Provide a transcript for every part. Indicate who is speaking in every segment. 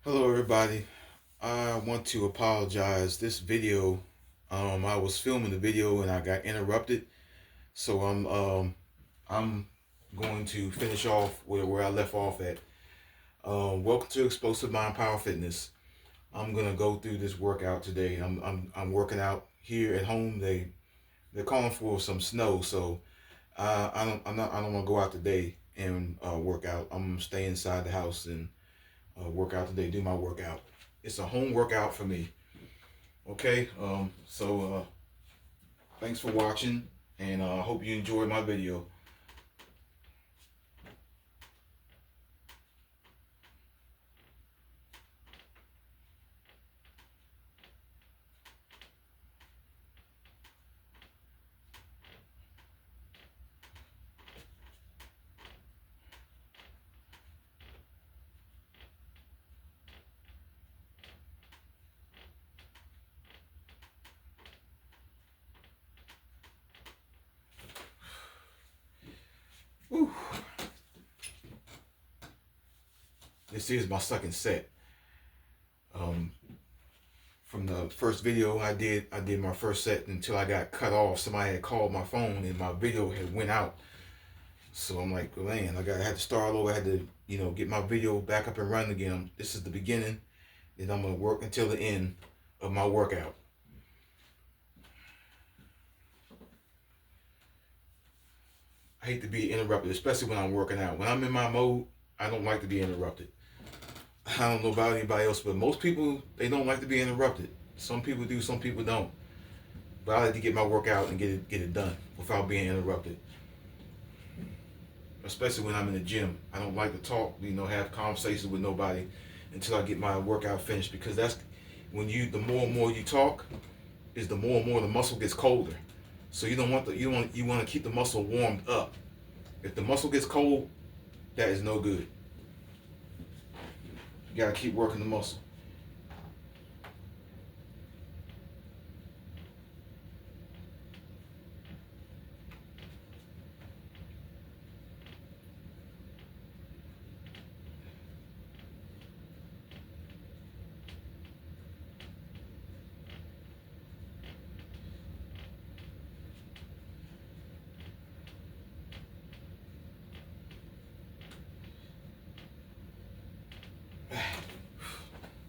Speaker 1: Hello everybody. I want to apologize. This video, I was filming the video and I got interrupted. So I'm going to finish off where I left off at. Welcome to Explosive Mind Power Fitness. I'm gonna go through this workout today. I'm working out here at home. They're calling for some snow, so I don't want to go out today and work out. I'm gonna stay inside the house and work out today. Do my workout. It's a home workout for me. Okay, thanks for watching, and I hope you enjoyed my video. Whew. This is my second set. From the first video I did my first set until I got cut off. Somebody had called my phone and my video had went out. So I'm like, man, I had to start all over. I had to, get my video back up and running again. This is the beginning, and I'm gonna work until the end of my workout. I hate to be interrupted, especially when I'm working out. When I'm in my mode, I don't like to be interrupted. I don't know about anybody else, but most people, they don't like to be interrupted. Some people do, some people don't. But I like to get my workout and get it done without being interrupted. Especially when I'm in the gym. I don't like to talk, have conversations with nobody until I get my workout finished, because that's when the more and more you talk, is the more and more the muscle gets colder. So you want to keep the muscle warmed up. If the muscle gets cold, that is no good. You gotta keep working the muscle.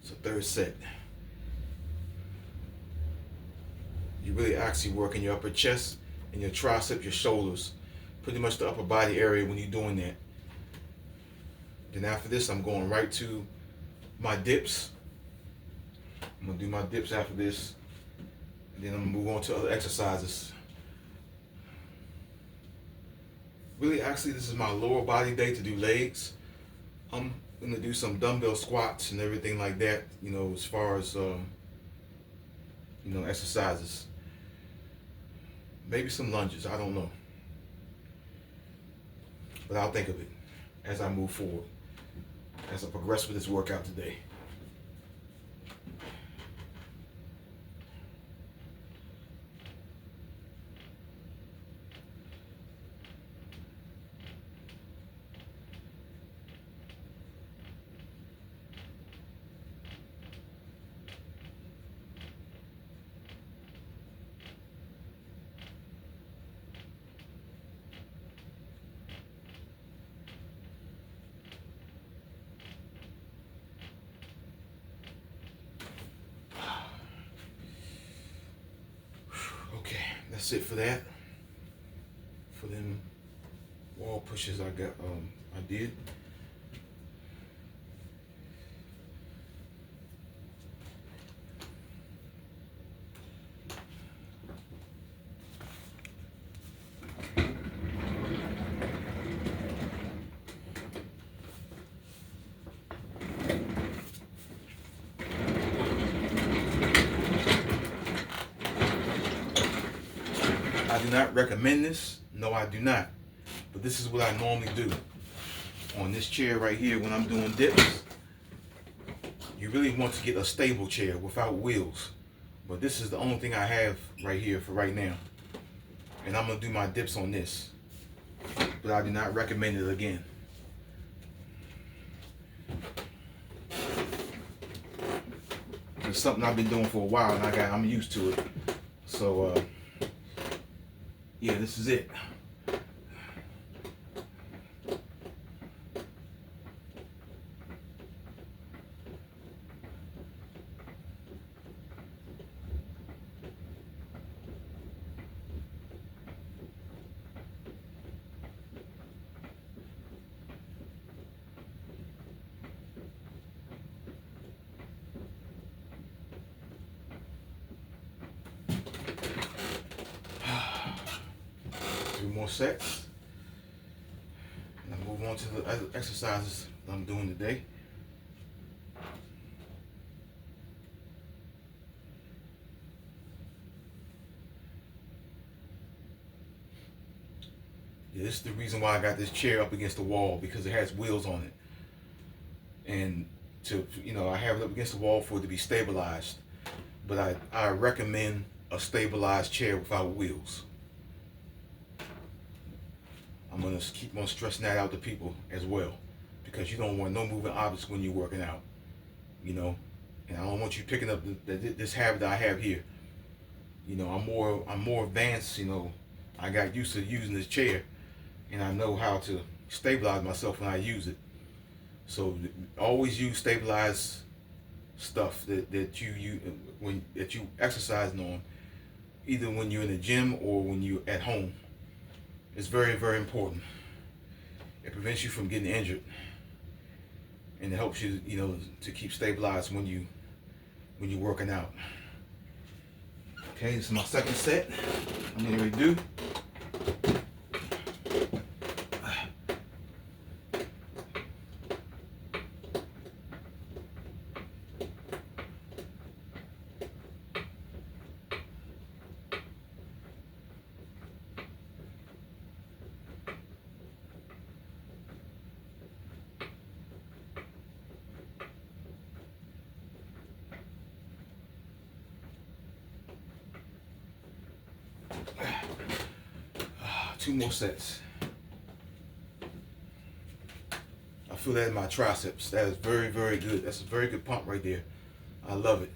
Speaker 1: It's a third set. You really actually working your upper chest and your tricep, your shoulders, pretty much the upper body area when you're doing that. Then after this, I'm going right to my dips. I'm gonna do my dips after this, and then I'm gonna move on to other exercises. Really, actually, this is my lower body day to do legs. I'm gonna do some dumbbell squats and everything like that, as far as exercises. Maybe some lunges, I don't know. But I'll think of it as I move forward, as I progress with this workout today. Okay, that's it for that. For them wall pushes I did. I do not recommend this. No, I do not. But this is what I normally do. On this chair right here, when I'm doing dips, you really want to get a stable chair without wheels. But this is the only thing I have right here for right now. And I'm going to do my dips on this. But I do not recommend it again. it's something I've been doing for a while, and I'm used to it. So yeah, this is it. Three more sets, and I'll move on to the other exercises that I'm doing today. Yeah, this is the reason why I got this chair up against the wall, because it has wheels on it, and I have it up against the wall for it to be stabilized. But I recommend a stabilized chair without wheels. I'm gonna keep on stressing that out to people as well, because you don't want no moving objects when you're working out, and I don't want you picking up this habit that I have here. I'm more advanced. I got used to using this chair, and I know how to stabilize myself when I use it. So always use stabilized stuff that you exercising on, either when you're in the gym or when you're at home. It's very, very important. It prevents you from getting injured, and it helps you, to keep stabilized when you're working out. Okay, this is my second set. I'm going to do. Two more sets. I feel that in my triceps. That is very, very good. That's a very good pump right there. I love it.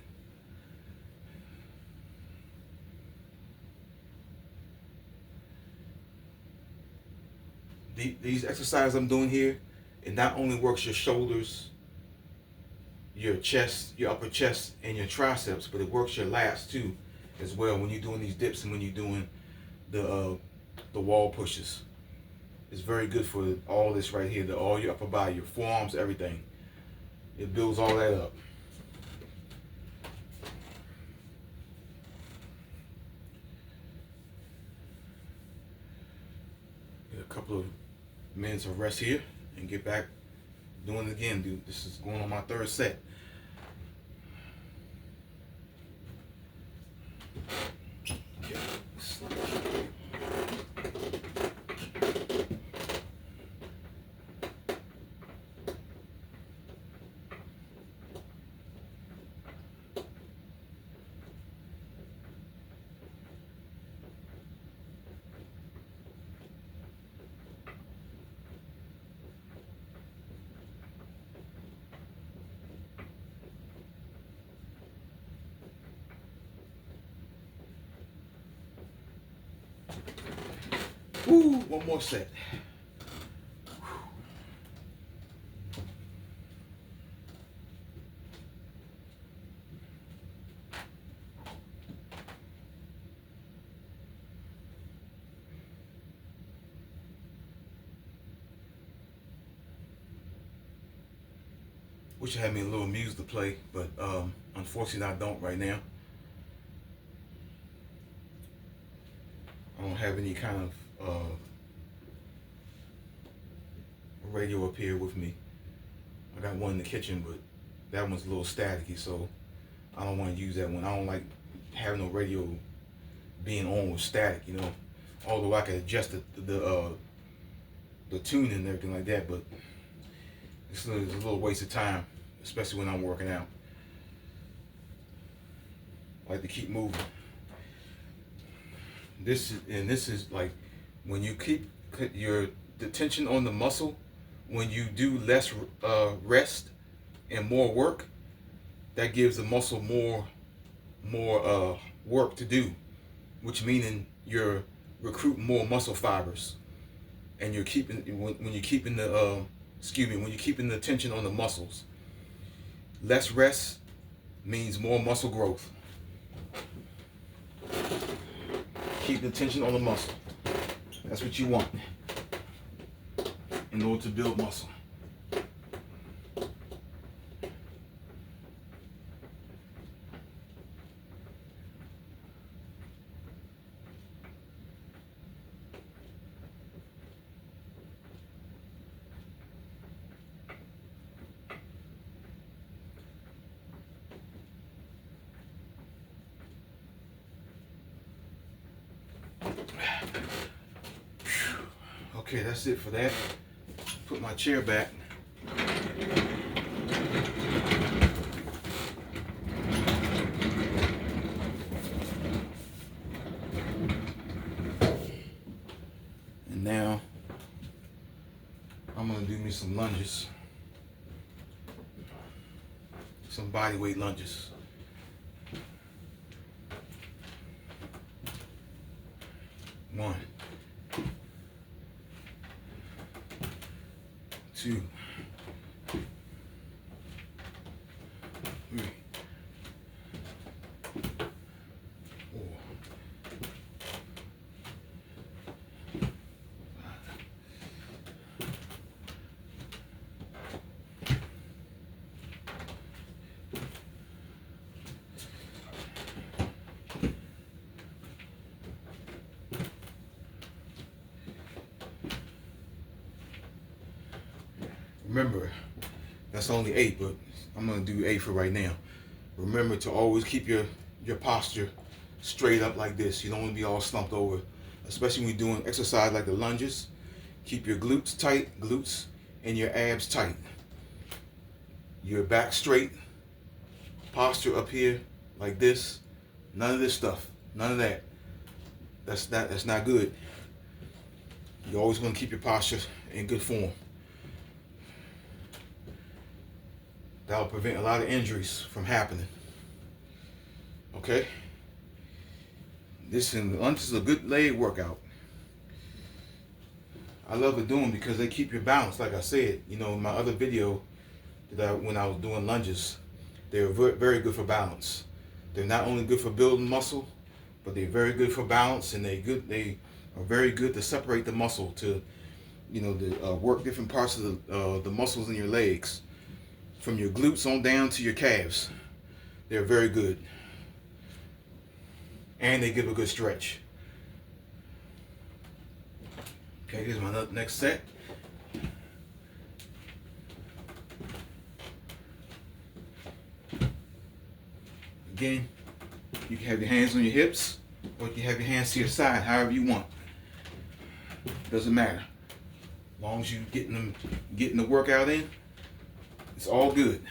Speaker 1: These exercises I'm doing here, it not only works your shoulders, your chest, your upper chest, and your triceps, but it works your lats too, as well, when you're doing these dips and when you're doing the wall pushes. It's very good for all this right here, all your upper body, your forearms, everything. It builds all that up. Get a couple of minutes of rest here and get back doing it again, dude. This is going on my third set. Woo, one more set. Wish I had me a little music to play, but unfortunately I don't right now. I don't have any kind of radio up here with me. I got one in the kitchen, but that one's a little staticky, so I don't want to use that one. I don't like having no radio being on with static, Although I can adjust the tuning and everything like that, but it's a little waste of time, especially when I'm working out. I like to keep moving. This is like when you keep the tension on the muscle, when you do less rest and more work, that gives the muscle more work to do, which meaning you're recruiting more muscle fibers, and you're keeping when you're keeping the when you're keeping the tension on the muscles. Less rest means more muscle growth. Keep the tension on the muscle. That's what you want in order to build muscle. Okay, that's it for that. Put my chair back. And now I'm gonna do me some lunges. Some body weight lunges. One, two, three, four, five. Remember, that's only 8, but I'm gonna do 8 for right now. Remember to always keep your posture straight up like this. You don't want to be all slumped over, especially when you're doing exercise like the lunges. Keep your glutes tight, glutes, and your abs tight. Your back straight, posture up here like this. None of this stuff, none of that. That's not good. You're always gonna keep your posture in good form. That will prevent a lot of injuries from happening. Okay? Lunges is a good leg workout. I love it doing because they keep your balance. Like I said, in my other video when I was doing lunges, they're very good for balance. They're not only good for building muscle, but they're very good for balance, and they are very good to separate the muscle to, work different parts of the muscles in your legs. From your glutes on down to your calves. They're very good. And they give a good stretch. Okay, here's my next set. Again, you can have your hands on your hips, or you can have your hands to your side, however you want. Doesn't matter. As long as you're getting the workout in, it's all good.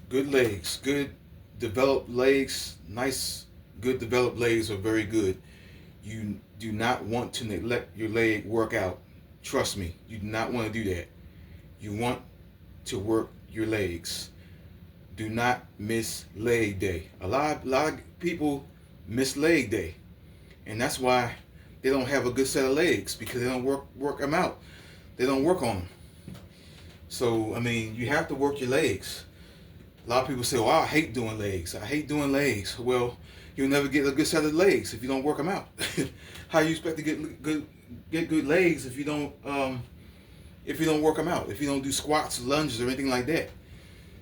Speaker 1: Good legs, good developed legs, nice. Good developed legs are very good. You do not want to neglect your leg workout. Trust me, you do not want to do that. You want to work your legs. Do not miss leg day. A lot of people miss leg day, and that's why they don't have a good set of legs, because they don't work them out. They don't work on them. So you have to work your legs. A lot of people say, "Well, I hate doing legs. I hate doing legs." Well, you'll never get a good set of legs if you don't work them out. How you expect to get good legs if you don't work them out? If you don't do squats, lunges, or anything like that,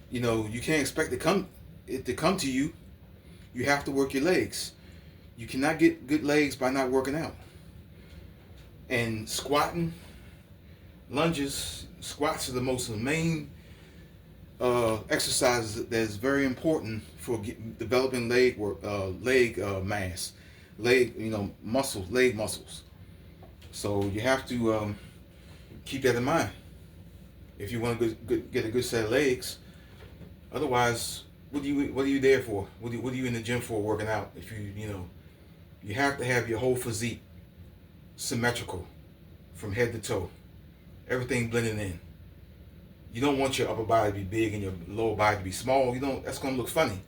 Speaker 1: you can't expect it to come to you. You have to work your legs. You cannot get good legs by not working out. And squatting, lunges, squats are the most main exercises that is very important for developing leg mass, leg muscles, leg muscles. So you have to keep that in mind if you want to get a good set of legs. Otherwise, what are you there for? What are you in the gym for? Working out? If you have to have your whole physique symmetrical from head to toe, everything blending in. You don't want your upper body to be big and your lower body to be small. You don't. That's gonna look funny.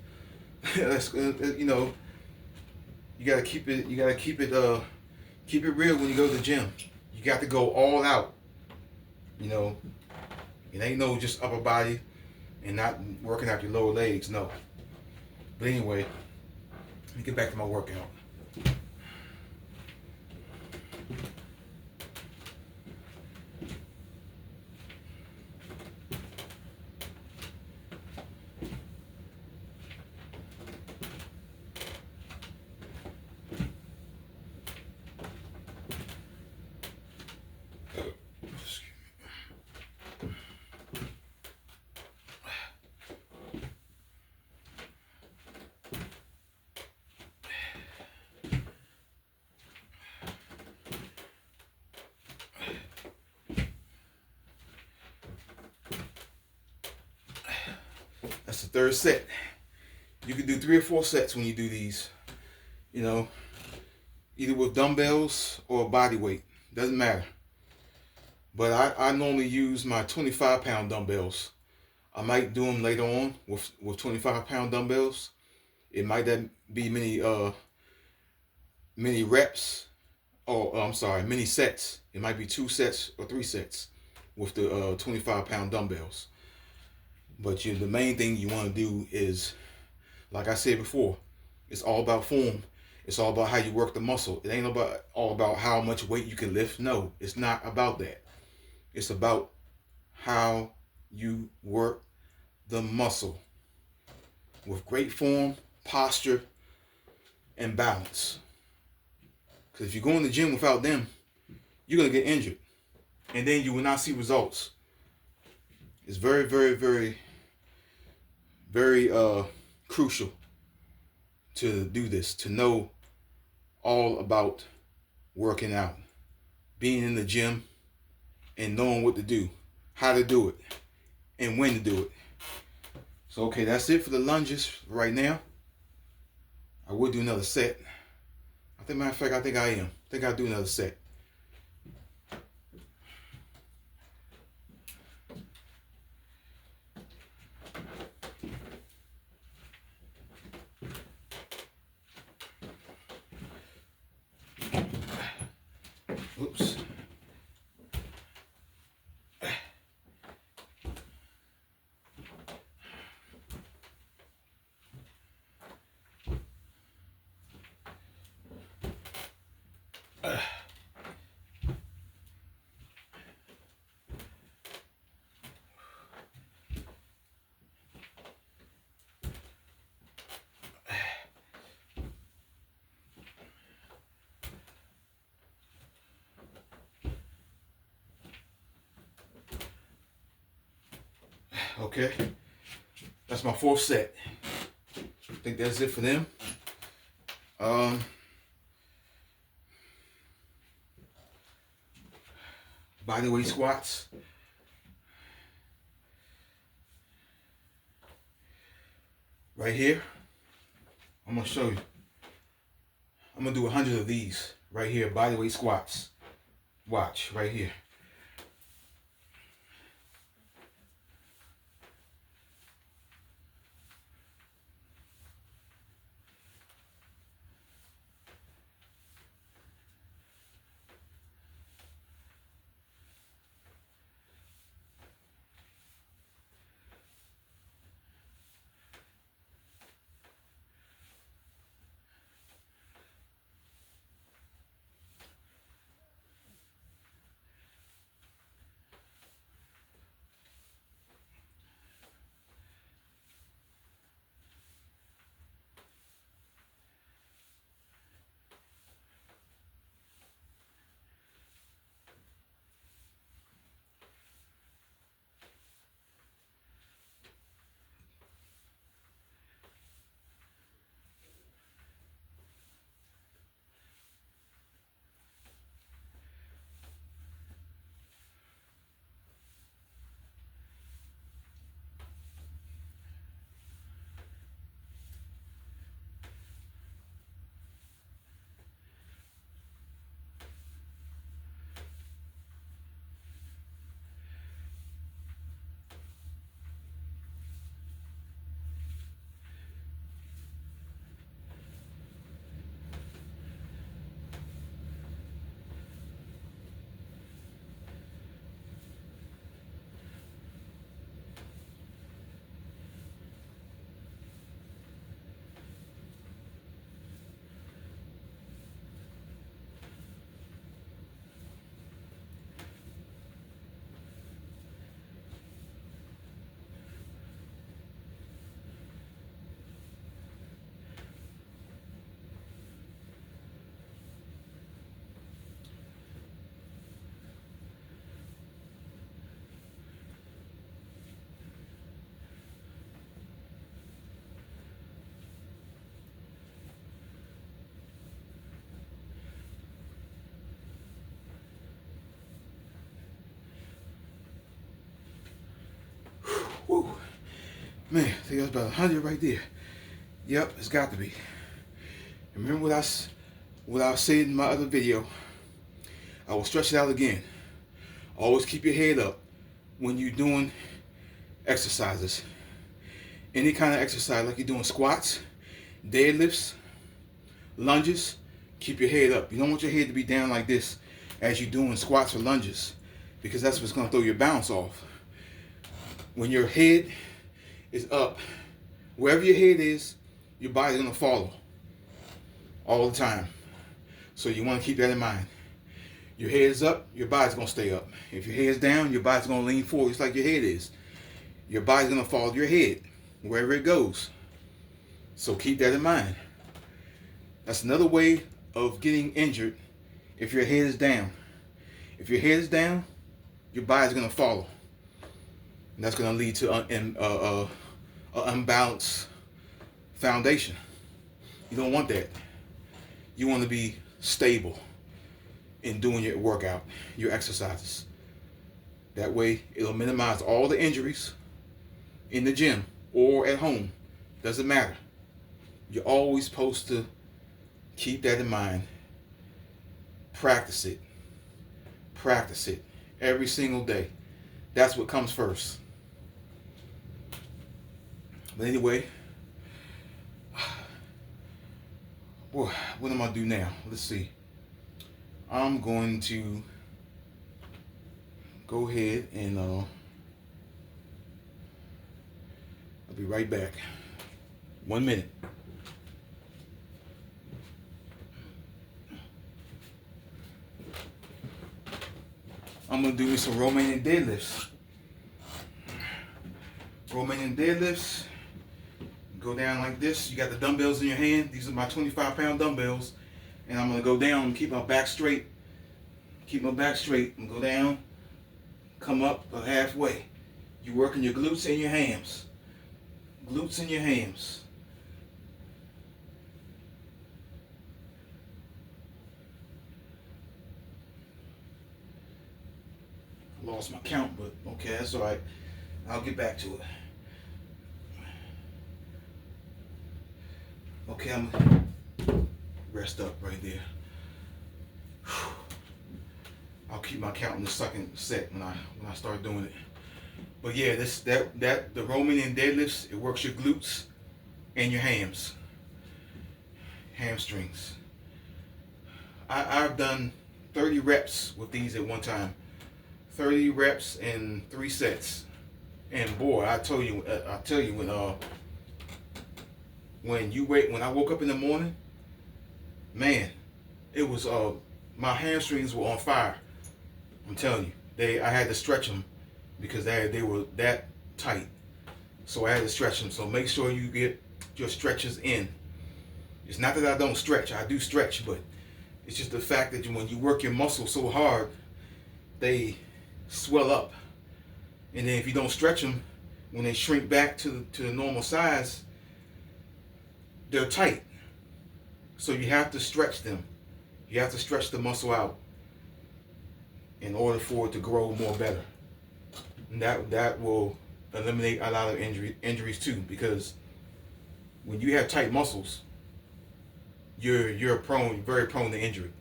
Speaker 1: That's you gotta keep it. You gotta keep it real when you go to the gym. You got to go all out. You know, it ain't no just upper body and not working out your lower legs. No. But anyway, let me get back to my workout. That's the third set. You can do 3 or 4 sets when you do these. You know, either with dumbbells or body weight. Doesn't matter. But I normally use my 25-pound dumbbells. I might do them later on with 25-pound dumbbells. It might not be many reps, or I'm sorry, many sets. It might be 2 sets or 3 sets with the 25-pound dumbbells. But the main thing you want to do is, like I said before, it's all about form. It's all about how you work the muscle. It ain't all about how much weight you can lift. No, it's not about that. It's about how you work the muscle with great form, posture, and balance. Because if you go in the gym without them, you're going to get injured. And then you will not see results. It's very, very, very, very crucial to do this, to know all about working out, being in the gym, and knowing what to do, how to do it, and when to do it. So, okay, that's it for the lunges right now. I will do another set. Matter of fact, I think I am. I think I'll do another set. Oops. Okay, that's my 4th set. I think that's it for them. Body weight squats. Right here, I'm gonna show you. I'm gonna do 100 of these right here, body weight squats. Watch right here. Man, I think that's about 100 right there. Yep, it's got to be. Remember what I said in my other video? I will stretch it out again. Always keep your head up when you're doing exercises. Any kind of exercise, like you're doing squats, deadlifts, lunges, keep your head up. You don't want your head to be down like this as you're doing squats or lunges, because that's what's going to throw your balance off. When your head is up, wherever your head is, your body's going to follow all the time. So you want to keep that in mind. Your head is up, your body's going to stay up. If your head's down, your body's going to lean forward just like your head is. Your body's going to follow your head wherever it goes. So keep that in mind. That's another way of getting injured if your head is down. If your head is down, your body's going to follow. And that's going to lead to an unbalanced foundation. You don't want that. You want to be stable in doing your workout, your exercises. That way, it'll minimize all the injuries in the gym or at home. Doesn't matter. You're always supposed to keep that in mind. Practice it. Practice it every single day. That's what comes first. But anyway, boy, what am I do now? Let's see. I'm going to go ahead and I'll be right back. 1 minute. I'm going to do me some Romanian deadlifts. Romanian deadlifts. Go down like this. You got the dumbbells in your hand. These are my 25-pound dumbbells. And I'm going to go down and keep my back straight. Keep my back straight and go down. Come up halfway. You're working your glutes and your hams. Glutes and your hams. I lost my count, but okay, that's all right. I'll get back to it. Okay, I'm gonna rest up right there. I'll keep my count in the second set when I start doing it. But yeah, the Romanian deadlifts, it works your glutes and your hams, hamstrings. I've done 30 reps with these at one time. 30 reps in 3 sets. And boy, I tell you when I woke up in the morning, man, it was my hamstrings were on fire. I'm telling you, I had to stretch them because they were that tight. So I had to stretch them. So make sure you get your stretches in. It's not that I don't stretch. I do stretch, but it's just the fact that when you work your muscles so hard, they swell up. And then if you don't stretch them, when they shrink back to the normal size, they're tight. So you have to stretch them. You have to stretch the muscle out in order for it to grow more better. And that will eliminate a lot of injuries too, because when you have tight muscles, you're very prone to injury.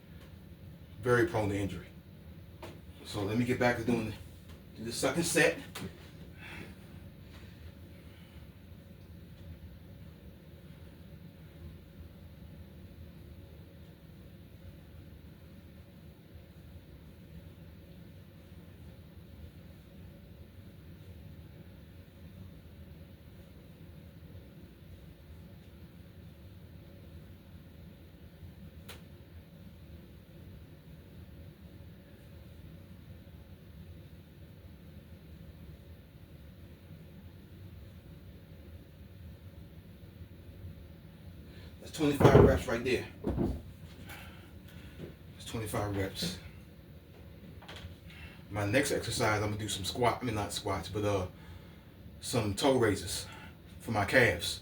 Speaker 1: Very prone to injury. So let me get back to doing the second set. That's 25 reps right there. That's 25 reps. My next exercise, I'm gonna do some not squats, but some toe raises for my calves.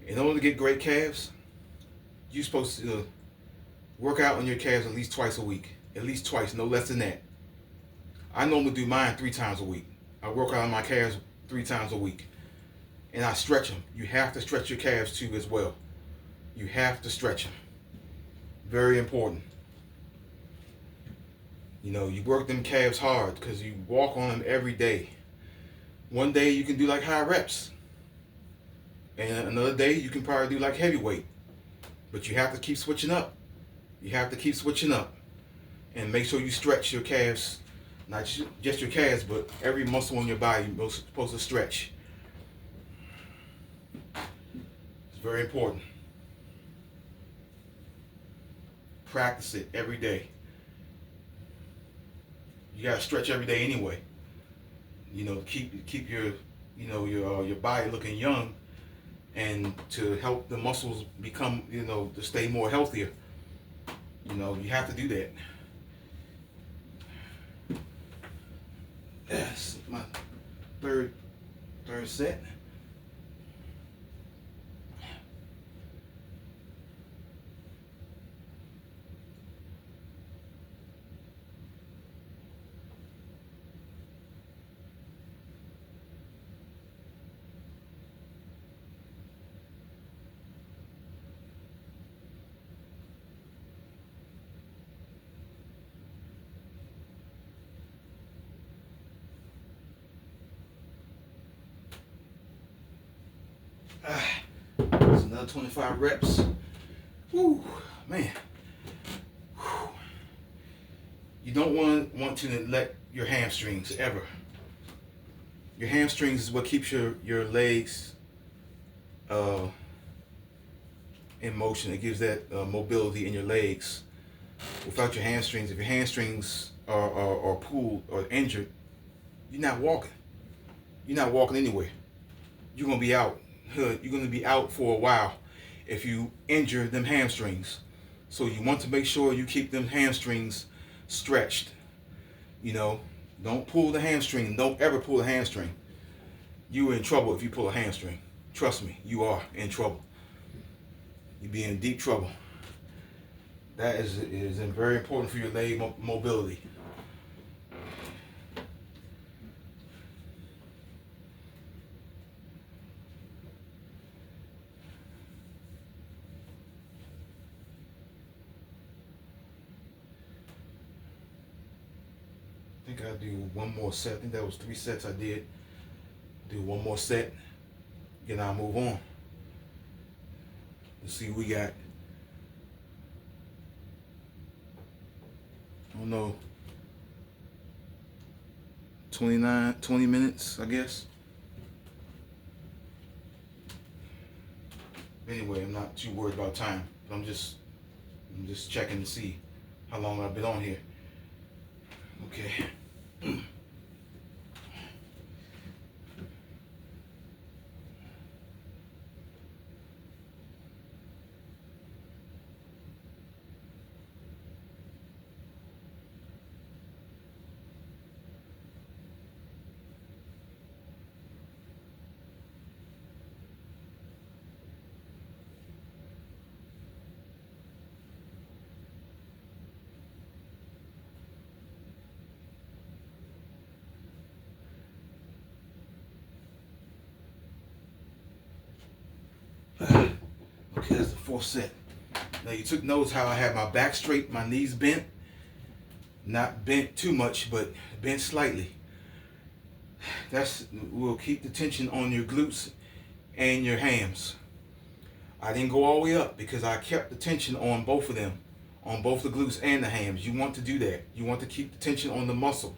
Speaker 1: In order to get great calves, you're supposed to work out on your calves at least twice a week. At least twice, no less than that. I normally do mine 3 times a week. I work out on my calves 3 times a week. and I stretch them. You have to stretch your calves too as well. You have to stretch them. Very important. You know, you work them calves hard because you walk on them every day. One day you can do like high reps, and another day you can probably do like heavyweight. But you have to keep switching up. You have to keep switching up, and make sure you stretch your calves. Not just your calves, but every muscle in your body you're supposed to stretch. It's very important. Practice it every day. You gotta stretch every day anyway. You know, keep your your body looking young, and to help the muscles become to stay more healthier. You know, you have to do that. Yes, my third set. That's another 25 reps. Woo, man. Whew. You don't want to neglect your hamstrings ever. Your hamstrings is what keeps your legs in motion. It gives that mobility in your legs. Without your hamstrings, if your hamstrings are pulled or injured, you're not walking. You're not walking anywhere. You're gonna be out. You're gonna be out for a while if you injure them hamstrings. So you want to make sure you keep them hamstrings stretched. You know, don't pull the hamstring. Don't ever pull a hamstring. You're in trouble if you pull a hamstring. Trust me, you are in trouble. You'll be in deep trouble. That is very important for your leg mobility. I think I'll do one more set. I think that was 3 sets I did. Do one more set. Then I'll move on. Let's see what we got. I don't know. 20 minutes, I guess. Anyway, I'm not too worried about time. I'm just checking to see how long I've been on here. Okay. Okay, that's the 4th set. Now you took notice how I had my back straight, my knees bent. Not bent too much, but bent slightly. Will keep the tension on your glutes and your hams. I didn't go all the way up because I kept the tension on both of them, on both the glutes and the hams. You want to do that. You want to keep the tension on the muscle.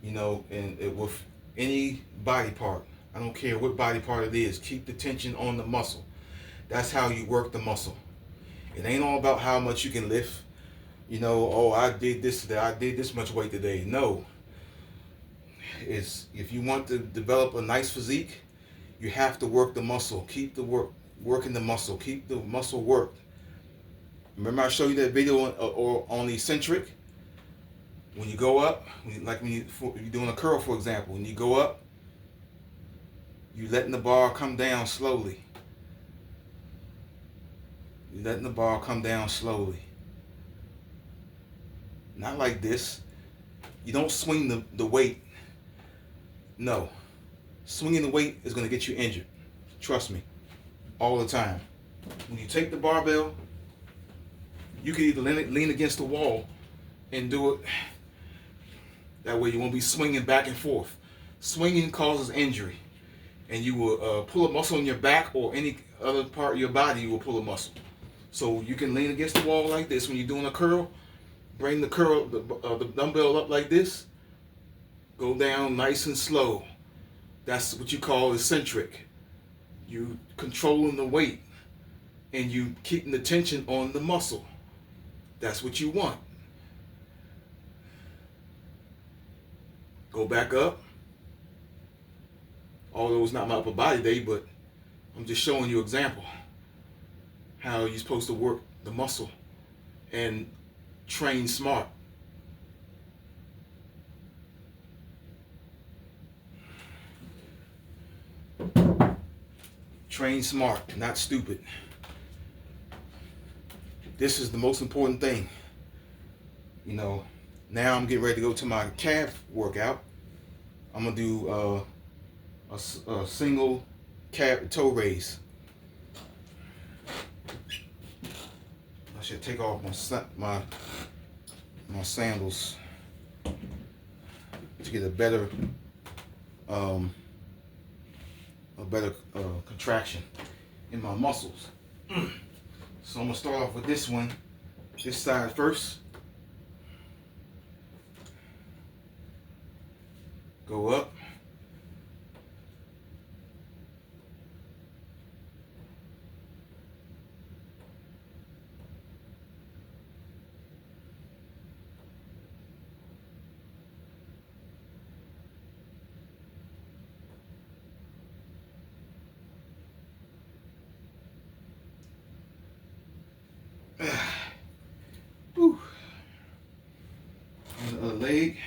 Speaker 1: You know, and with any body part, I don't care what body part it is, keep the tension on the muscle. That's how you work the muscle. It ain't all about how much you can lift. You know, oh, I did this today, I did this much weight today. No. It's if you want to develop a nice physique, you have to work the muscle. Keep the working the muscle. Keep the muscle worked. Remember I showed you that video on the eccentric? When you go up, when you're doing a curl, for example, when you go up, you're letting the bar come down slowly. You're letting the bar come down slowly. Not like this. You don't swing the weight. No. Swinging the weight is going to get you injured. Trust me, all the time. When you take the barbell, you can either lean against the wall and do it. That way you won't be swinging back and forth. Swinging causes injury. And you will pull a muscle in your back or any other part of your body, you will pull a muscle. So you can lean against the wall like this when you're doing a curl. Bring the dumbbell up like this. Go down nice and slow. That's what you call eccentric. You controlling the weight and you keeping the tension on the muscle. That's what you want. Go back up. Although it's not my upper body day, but I'm just showing you an example how you're supposed to work the muscle and train smart. Train smart, not stupid. This is the most important thing. You know, now I'm getting ready to go to my calf workout. I'm gonna do a single calf toe raise. I should take off my sandals to get a better contraction in my muscles. So I'm gonna start off with this one, this side first. Go up. Whew. On the other leg.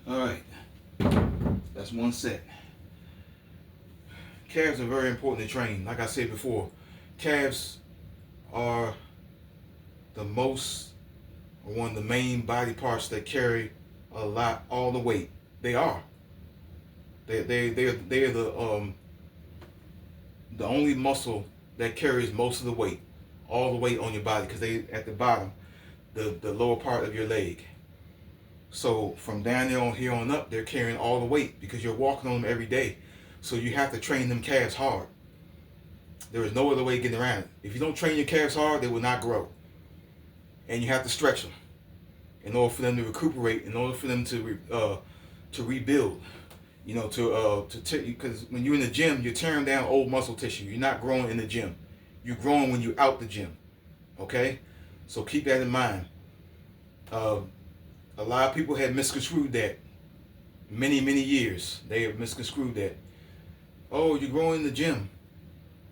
Speaker 1: All right, that's one set. Calves are very important to train. Like I said before, calves are one of the main body parts that carry all the weight. They are. They're the only muscle that carries most of the weight, all the weight on your body, because they at the bottom, the lower part of your leg. So from down there on here on up, they're carrying all the weight because you're walking on them every day. So you have to train them calves hard. There is no other way of getting around it. If you don't train your calves hard, they will not grow. And you have to stretch them in order for them to recuperate, in order for them to rebuild. You know, because when you're in the gym, you're tearing down old muscle tissue. You're not growing in the gym. You're growing when you're out the gym. Okay? So keep that in mind. A lot of people have misconstrued that. Many years they have misconstrued that. Oh, you're growing in the gym.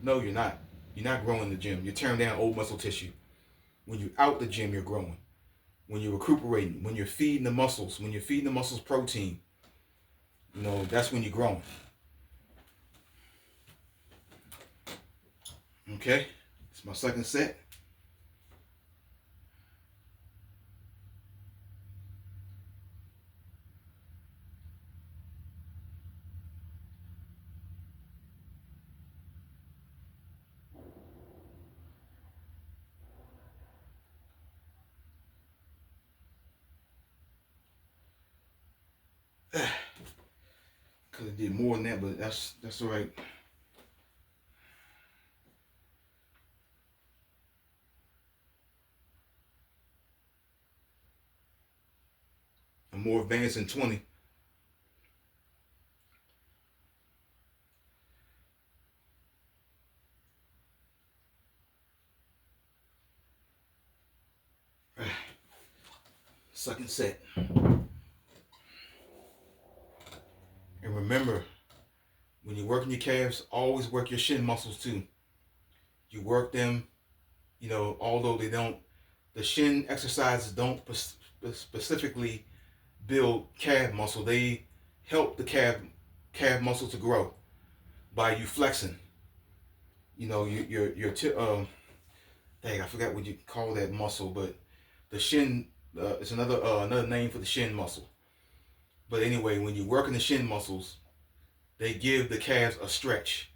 Speaker 1: No, you're not. You're not growing in the gym. You're tearing down old muscle tissue. When you're out the gym, you're growing. When you're recuperating, when you're feeding the muscles, protein, you know, that's when you're growing. Okay, it's my second set. Could have did more than that, but that's all right. I'm more advanced than 20. Second set. And remember, when you're working your calves, always work your shin muscles too. You work them, you know, although they don't the shin exercises don't specifically build calf muscle. They help the calf muscle to grow by you flexing. You know, dang, I forgot what you call that muscle, but the shin is another name for the shin muscle. But anyway, when you work in the shin muscles, they give the calves a stretch,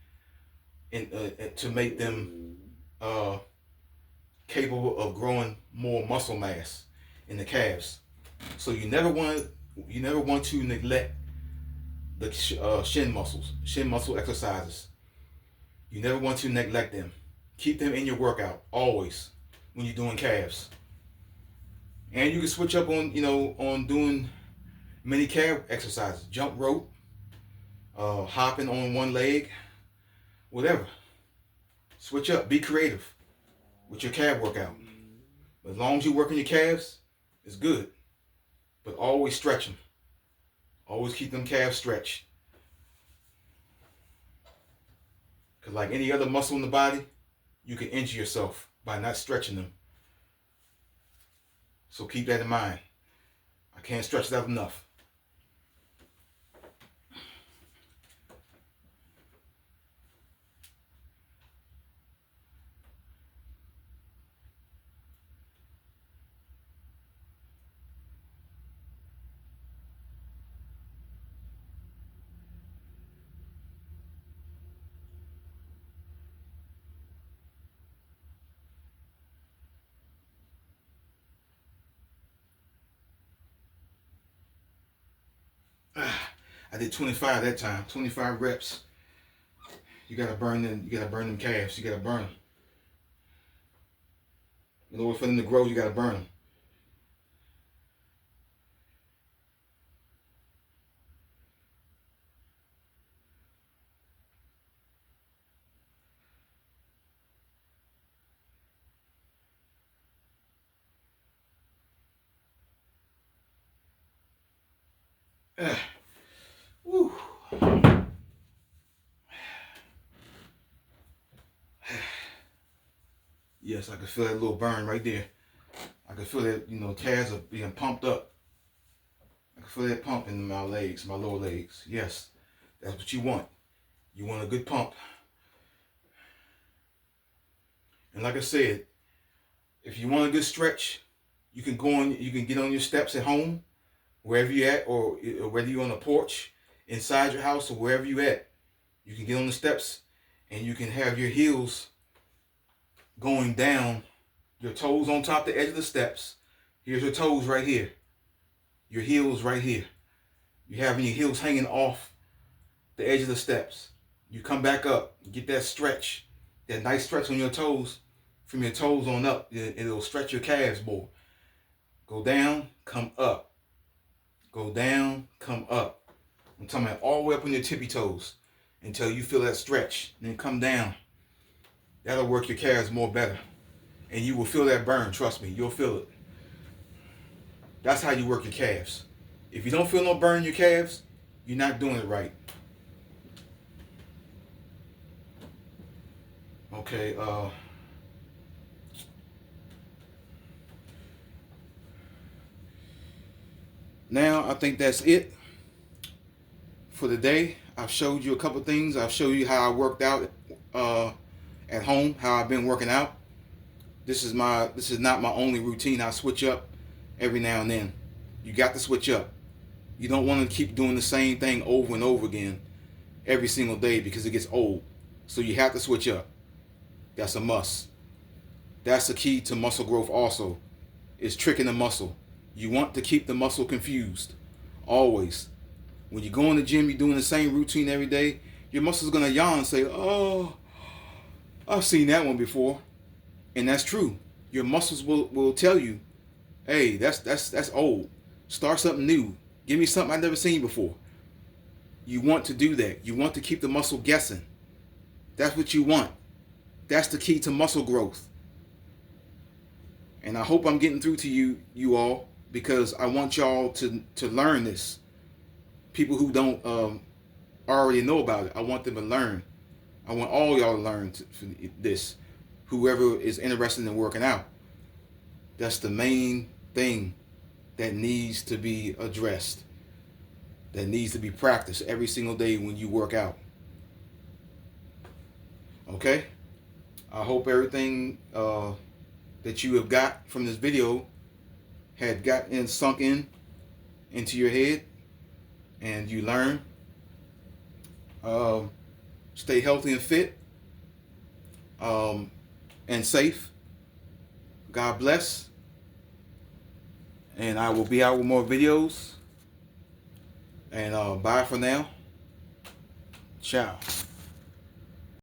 Speaker 1: to make them capable of growing more muscle mass in the calves. So you never want to neglect the shin muscle exercises. You never want to neglect them. Keep them in your workout always when you're doing calves. And you can switch up on doing many calf exercises, jump rope, hopping on one leg, whatever. Switch up, be creative with your calf workout. As long as you're working your calves, it's good. But always stretch them. Always keep them calves stretched. Because like any other muscle in the body, you can injure yourself by not stretching them. So keep that in mind. I can't stress that enough. I did 25 that time. 25 reps. You gotta burn them. You gotta burn them calves. You gotta burn them. In order for them to grow, you gotta burn them. Woo. Yes, I can feel that little burn right there. I can feel that, calves are being pumped up. I can feel that pump in my legs, my lower legs. Yes, that's what you want. You want a good pump. And like I said, if you want a good stretch, you can get on your steps at home, wherever you're at, or whether you're on a porch, inside your house, or wherever you're at. You can get on the steps and you can have your heels going down, your toes on top the edge of the steps. Here's your toes right here. Your heels right here. You're having your heels hanging off the edge of the steps. You come back up, get that stretch, that nice stretch on your toes. From your toes on up, it'll stretch your calves more. Go down, come up. Go down, come up. I'm talking about all the way up on your tippy toes until you feel that stretch. And then come down. That'll work your calves more better. And you will feel that burn, trust me, you'll feel it. That's how you work your calves. If you don't feel no burn in your calves, you're not doing it right. Okay, now I think that's it for the day. I've showed you a couple things. I've showed you how I worked out at home, how I've been working out. This is not my only routine. I switch up every now and then. You got to switch up. You don't want to keep doing the same thing over and over again every single day because it gets old. So you have to switch up. That's a must. That's the key to muscle growth also, is tricking the muscle. You want to keep the muscle confused, always. When you go in the gym, you're doing the same routine every day, your muscle's going to yawn and say, oh, I've seen that one before. And that's true. Your muscles will tell you, hey, that's old. Start something new. Give me something I've never seen before. You want to do that. You want to keep the muscle guessing. That's what you want. That's the key to muscle growth. And I hope I'm getting through to you all, because I want y'all to learn this. People who don't already know about it, I want them to learn. I want all y'all to learn this. Whoever is interested in working out. That's the main thing that needs to be addressed, that needs to be practiced every single day when you work out. Okay? I hope everything that you have got from this video had gotten sunk into your head, and you learn. Stay healthy and fit, and safe. God bless. And I will be out with more videos. And bye for now. Ciao.